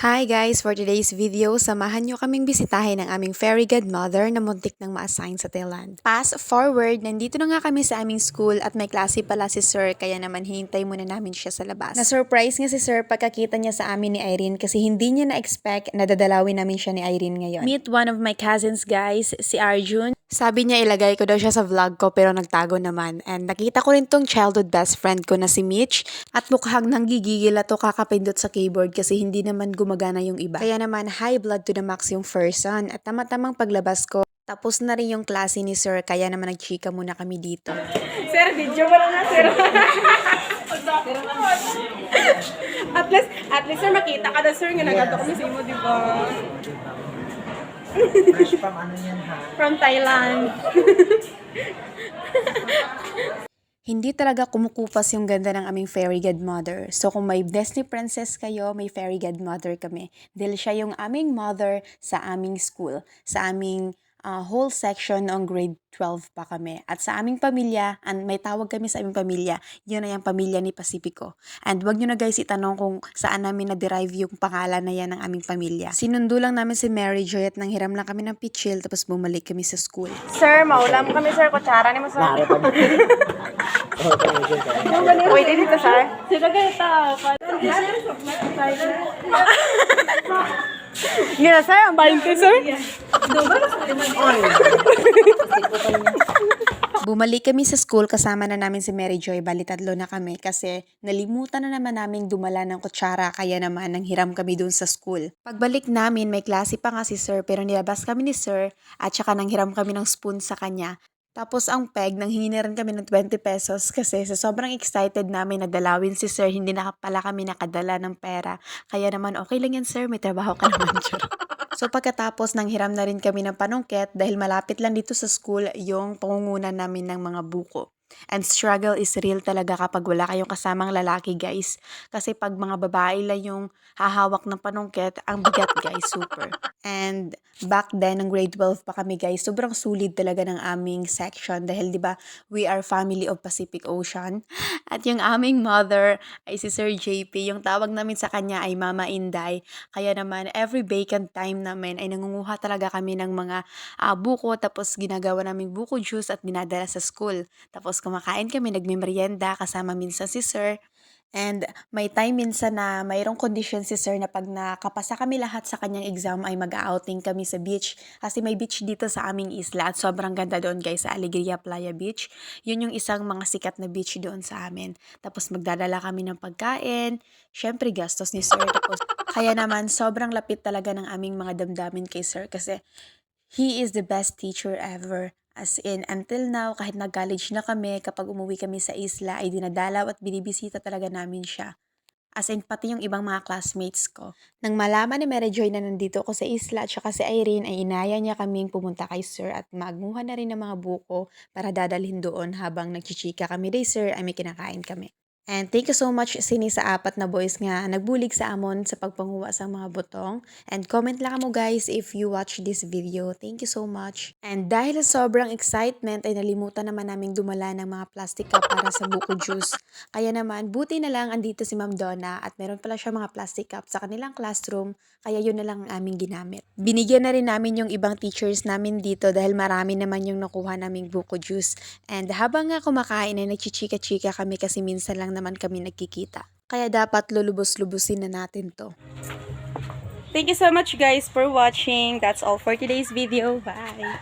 Hi guys! For today's video, samahan nyo kaming bisitahin ang aming fairy godmother na muntik nang ma-assign sa Thailand. Fast forward, nandito na nga kami sa aming school at may klase pala si Sir kaya naman hihintay muna namin siya sa labas. Na-surprise nga si Sir pagkakita niya sa amin ni Irene kasi hindi niya na-expect na dadalawin namin siya ni Irene ngayon. Meet one of my cousins guys, si Arjun. Sabi niya ilagay ko daw siya sa vlog ko pero nagtago naman. And nakita ko rin tong childhood best friend ko na si Mitch at mukhang nanggigigil ato kakapindot sa keyboard kasi hindi naman gumagana yung iba. Kaya naman high blood to the max yung first son at tama-tamang paglabas ko. Tapos na rin yung klase ni Sir kaya naman nagchika muna kami dito. Sir, video mo lang na, sir. at least, sir, makita ka na, sir, nga nagato kami sa imo, di ba? Fresh from ano yan ha? From Thailand. Hindi talaga kumukupas yung ganda ng aming fairy godmother. So kung may Disney princess kayo, may fairy godmother kami. Dahil siya yung aming mother sa aming school, sa aming whole section noong grade 12 pa kami. At sa aming pamilya, and may tawag kami sa aming pamilya, yun na yung pamilya ni Pacifico. And wag nyo na guys itanong kung saan namin na-derive yung pangalan na yan ng aming pamilya. Sinundo lang namin si Mary Joy at nanghiram lang kami ng pichil tapos bumalik kami sa school. Sir, maulam kami, sir. Kutsara ni mo, sir. Laro pa din. Pwede dito, sir. Sila kayo Gina, sir, ang 20, sir. Bumalik kami sa school kasama na namin si Mary Joy, bali tatlo na kami kasi nalimutan na naman naming dumala ng kutsara kaya naman nanghiram kami dun sa school. Pagbalik namin may klase pa nga si Sir pero nilabas kami ni Sir at saka nanghiram kami ng spoon sa kanya. Tapos ang peg, nanghingi na rin kami ng 20 pesos kasi sa sobrang excited namin na dalawin si Sir, hindi na pala kami nakadala ng pera. Kaya naman okay lang yan Sir, may trabaho ka naman. So pagkatapos nanghiram na rin kami ng panungkit dahil malapit lang dito sa school yung pangungunan namin ng mga buko. And struggle is real talaga kapag wala kayong kasamang lalaki guys. Kasi pag mga babae lang yung hahawak ng panungkit, ang bigat guys, super. And back then, ng grade 12 pa kami guys, sobrang sulit talaga ng aming section. Dahil di ba we are family of Pacific Ocean. At yung aming mother ay si Sir JP. Yung tawag namin sa kanya ay Mama Inday. Kaya naman, every vacant time namin ay nangunguha talaga kami ng mga buko. Tapos ginagawa namin buko juice at dinadala sa school. Tapos kumakain kami, nagmimerienda kasama minsan si Sir. And may time minsan na mayroong condition si Sir na pag nakapasa kami lahat sa kanyang exam ay mag-outing kami sa beach. Kasi may beach dito sa aming isla at sobrang ganda doon guys sa Alegria Playa Beach. Yun yung isang mga sikat na beach doon sa amin. Tapos magdadala kami ng pagkain. Syempre gastos ni Sir. Tapos kaya naman sobrang lapit talaga ng aming mga damdamin kay Sir kasi he is the best teacher ever. As in, until now, kahit nag-college na kami, kapag umuwi kami sa isla, ay dinadalaw at binibisita talaga namin siya. As in, pati yung ibang mga classmates ko. Nang malaman ni Mary Joy na nandito ako sa isla at saka si Irene, ay inaya niya kaming pumunta kay Sir at magmuha na rin ng mga buko para dadalhin doon habang nagchichika kami day Sir ay may kinakain kami. And thank you so much sini sa apat na boys nga nagbulig sa amon sa pagpanguha sa mga butong. And comment lang mo guys if you watch this video. Thank you so much. And dahil sa sobrang excitement ay nalimutan naman naming dumala ng mga plastic cup para sa buko juice. Kaya naman buti na lang andito si Ma'am Donna at meron pala siya mga plastic cup sa kanilang classroom. Kaya yun na lang ang aming ginamit. Binigyan na rin namin yung ibang teachers namin dito dahil marami naman yung nakuha naming buko juice. And habang nga kumakain ay nagchichika-chika kami kasi minsan lang naman kami nagkikita. Kaya dapat lulubos-lubusin na natin to. Thank you so much, guys, for watching. That's all for today's video. Bye!